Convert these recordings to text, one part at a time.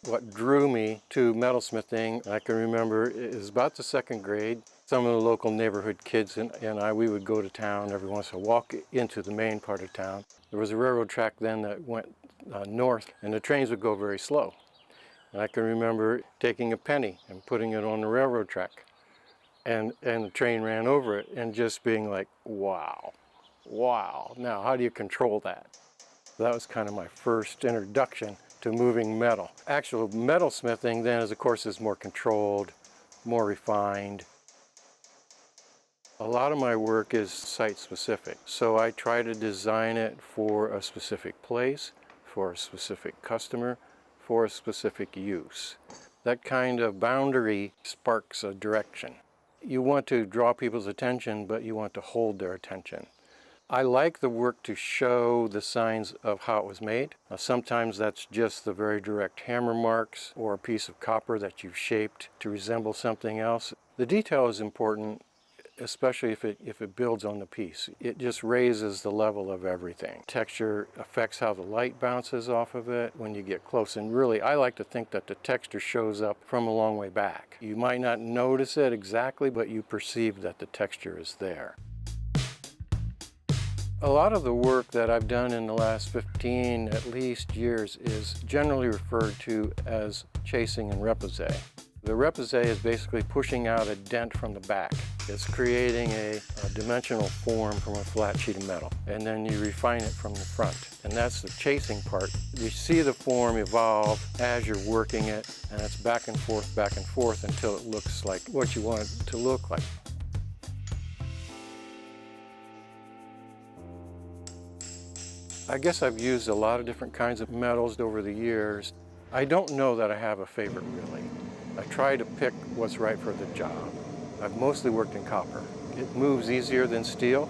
What drew me to metalsmithing, I can remember, it was about the second grade. Some of the local neighborhood kids and we would go to town every once in a while, walk into the main part of town. There was a railroad track then that went north, and the trains would go very slow. And I can remember taking a penny and putting it on the railroad track, and the train ran over it, and just being like, wow, wow. Now, how do you control that? That was kind of my first introduction to moving metal. Actual metalsmithing then, of course, is more controlled, more refined. A lot of my work is site-specific, so I try to design it for a specific place, for a specific customer, for a specific use. That kind of boundary sparks a direction. You want to draw people's attention, but you want to hold their attention. I like the work to show the signs of how it was made. Sometimes that's just the very direct hammer marks or a piece of copper that you've shaped to resemble something else. The detail is important, especially if it builds on the piece. It just raises the level of everything. Texture affects how the light bounces off of it when you get close. And really, I like to think that the texture shows up from a long way back. You might not notice it exactly, but you perceive that the texture is there. A lot of the work that I've done in the last 15 at least years is generally referred to as chasing and repoussé. The repoussé is basically pushing out a dent from the back. It's creating a dimensional form from a flat sheet of metal, and then you refine it from the front. And that's the chasing part. You see the form evolve as you're working it, and it's back and forth until it looks like what you want it to look like. I guess I've used a lot of different kinds of metals over the years. I don't know that I have a favorite really. I try to pick what's right for the job. I've mostly worked in copper. It moves easier than steel.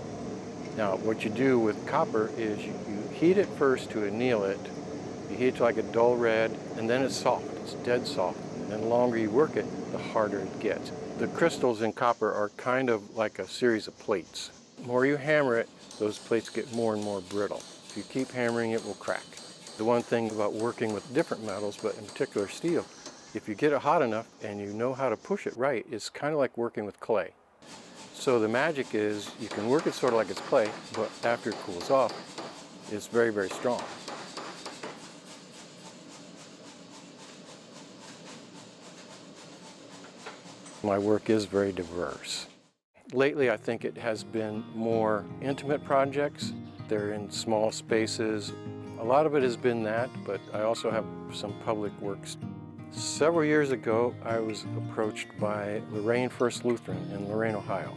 Now, what you do with copper is you heat it first to anneal it. You heat it to like a dull red, and then it's soft. It's dead soft. And the longer you work it, the harder it gets. The crystals in copper are kind of like a series of plates. The more you hammer it, those plates get more and more brittle. If you keep hammering, it will crack. The one thing about working with different metals, but in particular steel, if you get it hot enough and you know how to push it right, it's kind of like working with clay. So the magic is you can work it sort of like it's clay, but after it cools off, it's very, very strong. My work is very diverse. Lately, I think it has been more intimate projects. They're in small spaces. A lot of it has been that, but I also have some public works. Several years ago, I was approached by Lorraine First Lutheran in Lorain, Ohio.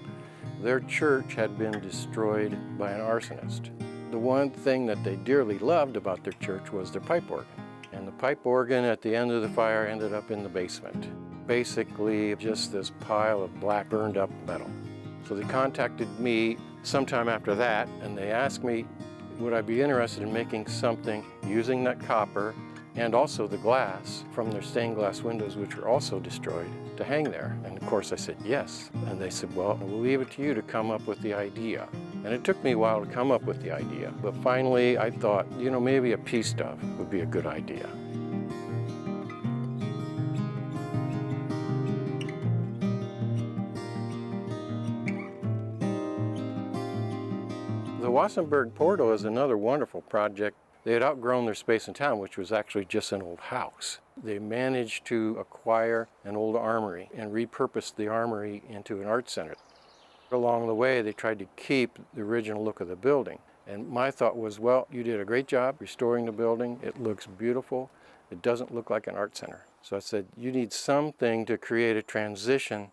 Their church had been destroyed by an arsonist. The one thing that they dearly loved about their church was their pipe organ. And the pipe organ at the end of the fire ended up in the basement. Basically, just this pile of black burned up metal. So they contacted me sometime after that, and they asked me, would I be interested in making something using that copper and also the glass from their stained glass windows, which were also destroyed, to hang there. And of course I said yes. And they said, well, we'll leave it to you to come up with the idea. And it took me a while to come up with the idea, but finally I thought, you know, maybe a peace dove would be a good idea. The Wassenberg Portal is another wonderful project. They had outgrown their space in town, which was actually just an old house. They managed to acquire an old armory and repurpose the armory into an art center. Along the way, they tried to keep the original look of the building. And my thought was, well, you did a great job restoring the building. It looks beautiful. It doesn't look like an art center. So I said, you need something to create a transition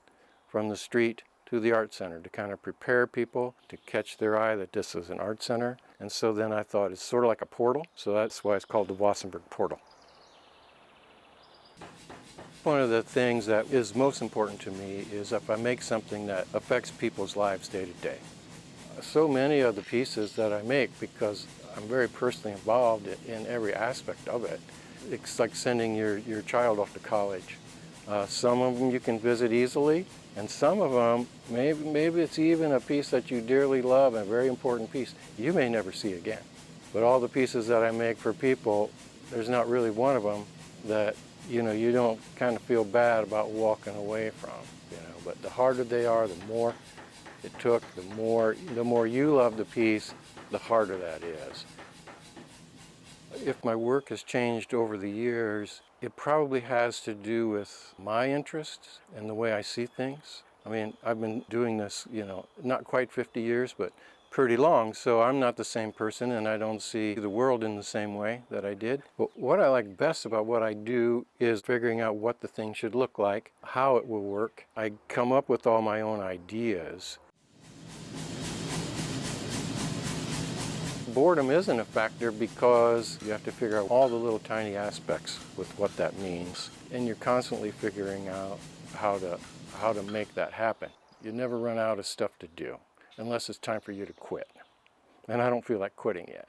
from the street to the art center, to kind of prepare people to catch their eye that this is an art center. And so then I thought it's sort of like a portal, so that's why it's called the Wassenberg Portal. One of the things that is most important to me is if I make something that affects people's lives day to day. So many of the pieces that I make, because I'm very personally involved in every aspect of it, it's like sending your child off to college. Some of them you can visit easily, and some of them, maybe it's even a piece that you dearly love, a very important piece, you may never see again. But all the pieces that I make for people, there's not really one of them that, you don't kind of feel bad about walking away from, but the harder they are, the more it took, the more you love the piece, the harder that is. If my work has changed over the years, it probably has to do with my interests and the way I see things. I mean, I've been doing this, not quite 50 years, but pretty long, so I'm not the same person and I don't see the world in the same way that I did. But what I like best about what I do is figuring out what the thing should look like, how it will work. I come up with all my own ideas. Boredom isn't a factor because you have to figure out all the little tiny aspects with what that means. And you're constantly figuring out how to make that happen. You never run out of stuff to do unless it's time for you to quit. And I don't feel like quitting yet.